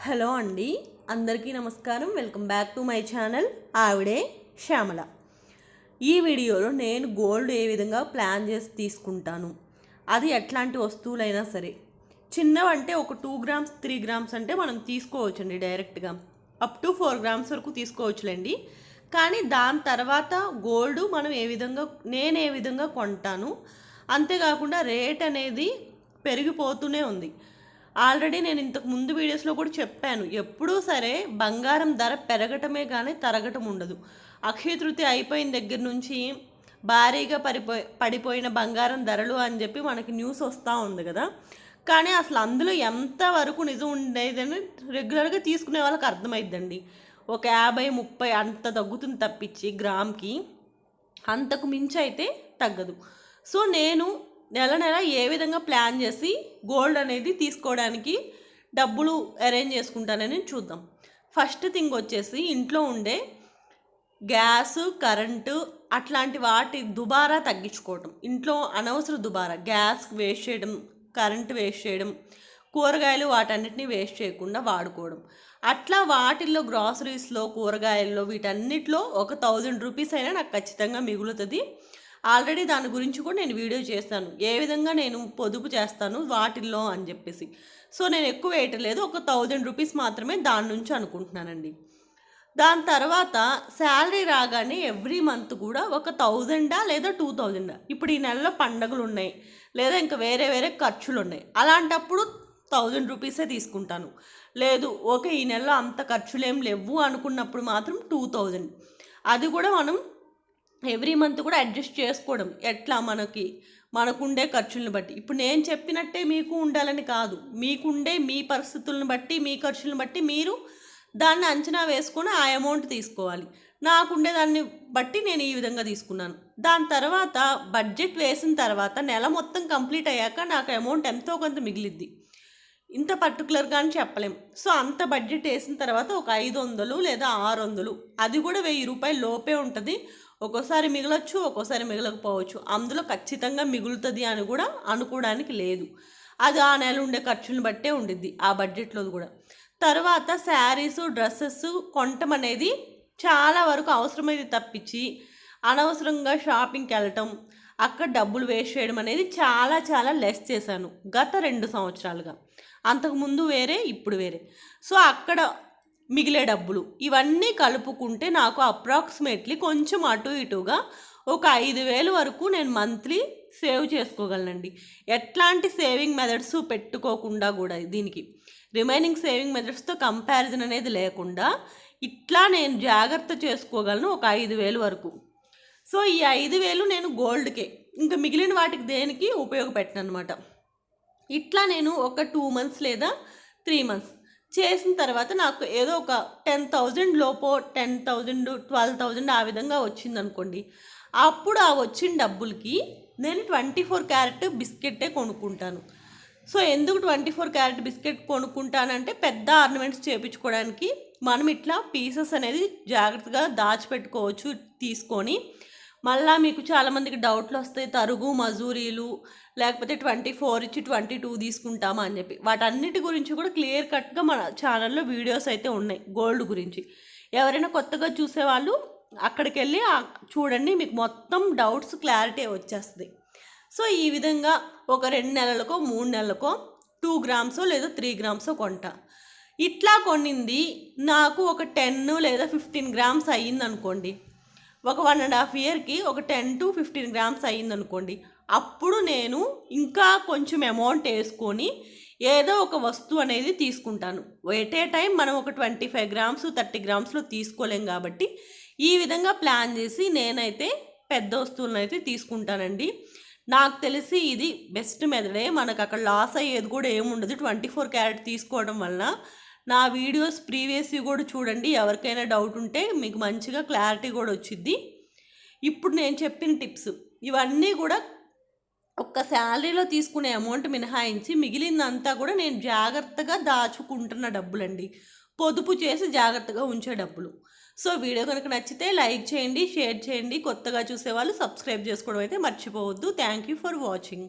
Hello అండి, అందరికీ నమస్కారం. Welcome back to my channel ఆవిడే శ్యామల. ఈ వీడియోలో నేను గోల్డ్ ఏ విధంగా ప్లాన్ చేసి తీసుకుంటాను, అది ఎట్లాంటి వస్తువులైనా సరే. చిన్నవంటే ఒక 2 గ్రామ్స్ 3 గ్రామ్స్ అంటే మనం తీసుకోవచ్చండి, డైరెక్ట్గా అప్ టు 4 గ్రామ్స్ వరకు తీసుకోవచ్చులేండి. కానీ దాని తర్వాత గోల్డ్ మనం నేను ఏ విధంగా కొంటాను, అంతేకాకుండా రేట్ అనేది పెరిగిపోతూనే ఉంది. ఆల్రెడీ నేను ఇంతకు ముందు వీడియోస్లో కూడా చెప్పాను, ఎప్పుడూ సరే బంగారం ధర పెరగటమే కానీ తరగటం ఉండదు. అక్షయ తృతీయ అయిపోయిన దగ్గర నుంచి భారీగా పడిపోయిన బంగారం ధరలు అని చెప్పి మనకి న్యూస్ వస్తూ ఉంది కదా. కానీ అసలు అందులో ఎంతవరకు నిజం ఉండేదని రెగ్యులర్గా తీసుకునే వాళ్ళకి అర్థమైద్దండి. ఒక 50-30 అంత తగ్గుతుంది తప్పించి గ్రామ్కి అంతకు మించి అయితే తగ్గదు. సో నేను నెల నెల ఏ విధంగా ప్లాన్ చేసి గోల్డ్ అనేది తీసుకోవడానికి డబ్బులు అరేంజ్ చేసుకుంటానని చూద్దాం. ఫస్ట్ థింగ్ వచ్చేసి ఇంట్లో ఉండే గ్యాస్, కరెంటు అట్లాంటి వాటి దుబారా తగ్గించుకోవటం. ఇంట్లో అనవసర దుబారా, గ్యాస్ వేస్ట్ చేయడం, కరెంటు వేస్ట్ చేయడం, కూరగాయలు వాటన్నిటిని వేస్ట్ చేయకుండా వాడుకోవడం. అట్లా వాటిల్లో గ్రాసరీస్లో, కూరగాయల్లో, వీటన్నిటిలో ఒక 1000 రూపీస్ అయినా నాకు ఖచ్చితంగా మిగులుతుంది. ఆల్రెడీ దాని గురించి కూడా నేను వీడియో చేస్తాను, ఏ విధంగా నేను పొదుపు చేస్తాను వాటిల్లో అని చెప్పేసి. సో నేను ఎక్కువ వేయట్లేదు, ఒక 1000 రూపీస్ మాత్రమే దాని నుంచి అనుకుంటున్నానండి. దాని తర్వాత శాలరీ రాగానే ఎవ్రీ మంత్ కూడా ఒక 1000 లేదా 2000. ఇప్పుడు ఈ నెలలో పండగలు ఉన్నాయి, లేదా ఇంకా వేరే వేరే ఖర్చులు ఉన్నాయి, అలాంటప్పుడు 1000 రూపీసే తీసుకుంటాను. లేదు ఓకే ఈ నెలలో అంత ఖర్చులు ఏం లేవు అనుకున్నప్పుడు మాత్రం 2000. అది కూడా మనం ఎవ్రీ మంత్ కూడా అడ్జస్ట్ చేసుకోవడం, ఎట్లా మనకుండే ఖర్చులను బట్టి. ఇప్పుడు నేను చెప్పినట్టే మీకు ఉండాలని కాదు, మీకుండే మీ పరిస్థితులను బట్టి, మీ ఖర్చులను బట్టి మీరు దాన్ని అంచనా వేసుకొని ఆ అమౌంట్ తీసుకోవాలి. నాకుండే దాన్ని బట్టి నేను ఈ విధంగా తీసుకున్నాను. దాని తర్వాత బడ్జెట్ వేసిన తర్వాత నెల మొత్తం కంప్లీట్ అయ్యాక నాకు అమౌంట్ ఎంతో కొంత మిగిలిద్ది. ఇంత పర్టికులర్గా అని చెప్పలేం. సో అంత బడ్జెట్ వేసిన తర్వాత ఒక 500 లేదా 600, అది కూడా 1000 రూపాయల లోపే ఉంటుంది. ఒక్కోసారి మిగలొచ్చు, ఒక్కోసారి మిగలకపోవచ్చు. అందులో ఖచ్చితంగా మిగులుతుంది అని కూడా అనుకోవడానికి లేదు. అది ఆ నెల ఉండే ఖర్చులను బట్టే ఉండిద్ది ఆ బడ్జెట్లో కూడా. తర్వాత శారీస్, డ్రెస్సెస్ కొనటం అనేది చాలా వరకు అవసరమైతే తప్పించి అనవసరంగా షాపింగ్కి వెళ్ళటం, అక్కడ డబ్బులు వేస్ట్ చేయడం అనేది చాలా చాలా లెస్ చేశాను గత 2 సంవత్సరాలుగా. అంతకుముందు వేరే, ఇప్పుడు వేరే. సో అక్కడ మిగిలే డబ్బులు ఇవన్నీ కలుపుకుంటే నాకు అప్రాక్సిమేట్లీ కొంచెం అటు ఇటుగా ఒక 5000 వరకు నేను మంత్లీ సేవ్ చేసుకోగలనండి. ఎట్లాంటి సేవింగ్ మెథడ్స్ పెట్టుకోకుండా కూడా, దీనికి రిమైనింగ్ సేవింగ్ మెథడ్స్తో కంపారిజన్ అనేది లేకుండా ఇట్లా నేను జాగ్రత్త చేసుకోగలను ఒక 5000 వరకు. సో ఈ 5000 నేను గోల్డ్కే, ఇంకా మిగిలిన వాటికి దేనికి ఉపయోగపెట్టను అనమాట. ఇట్లా నేను ఒక 2 మంత్స్ లేదా 3 మంత్స్ చేసిన తర్వాత నాకు ఏదో ఒక 10,000 లోపో, 10,000 12,000 ఆ విధంగా వచ్చిందనుకోండి. అప్పుడు ఆ వచ్చిన డబ్బులకి నేను 24 క్యారెట్ బిస్కెట్టే కొనుక్కుంటాను. సో ఎందుకు 24 క్యారెట్ బిస్కెట్ కొనుక్కుంటానంటే, పెద్ద ఆర్నమెంట్స్ చేయించుకోవడానికి మనం ఇట్లా పీసెస్ అనేది జాగ్రత్తగా దాచిపెట్టుకోవచ్చు తీసుకొని. మళ్ళీ మీకు చాలామందికి డౌట్లు వస్తాయి, తరుగు మజూరీలు లేకపోతే 24 ఇచ్చి 22 తీసుకుంటామా అని చెప్పి. వాటన్నిటి గురించి కూడా క్లియర్ కట్గా మన ఛానల్లో వీడియోస్ అయితే ఉన్నాయి గోల్డ్ గురించి. ఎవరైనా కొత్తగా చూసేవాళ్ళు అక్కడికి వెళ్ళి చూడండి, మీకు మొత్తం డౌట్స్ క్లారిటీ వచ్చేస్తుంది. సో ఈ విధంగా ఒక 2 నెలలకో 3 నెలలకో 2 గ్రామ్సో లేదా 3 గ్రామ్సో కొంటా. ఇట్లా కొనింది నాకు ఒక 10 లేదా 15 గ్రామ్స్ అయ్యింది అనుకోండి, ఒక 1.5 ఇయర్కి ఒక 10 to 15 గ్రామ్స్ అయ్యిందనుకోండి. అప్పుడు నేను ఇంకా కొంచెం అమౌంట్ వేసుకొని ఏదో ఒక వస్తువు అనేది తీసుకుంటాను. ఎట్ ఏ టైం మనం ఒక 25 గ్రామ్స్ 30 గ్రామ్స్లో తీసుకోలేం కాబట్టి ఈ విధంగా ప్లాన్ చేసి నేనైతే పెద్ద వస్తువులను అయితే తీసుకుంటానండి. నాకు తెలిసి ఇది బెస్ట్ మెథడే. మనకు అక్కడ లాస్ అయ్యేది కూడా ఏముండదు 24 క్యారెట్ తీసుకోవడం వలన. నా వీడియోస్ ప్రీవియస్వి కూడా చూడండి, ఎవరికైనా డౌట్ ఉంటే మీకు మంచిగా క్లారిటీ కూడా వచ్చింది. ఇప్పుడు నేను చెప్పిన టిప్స్ ఇవన్నీ కూడా ఒక్క శాలరీలో తీసుకునే అమౌంట్ మినహాయించి మిగిలిందంతా కూడా నేను జాగ్రత్తగా దాచుకుంటున్న డబ్బులండి, పొదుపు చేసి జాగ్రత్తగా ఉంచే డబ్బులు. సో వీడియో కనుక నచ్చితే లైక్ చేయండి, షేర్ చేయండి. కొత్తగా చూసేవాళ్ళు సబ్స్క్రైబ్ చేసుకోవడం అయితే మర్చిపోవద్దు. Thank you for watching.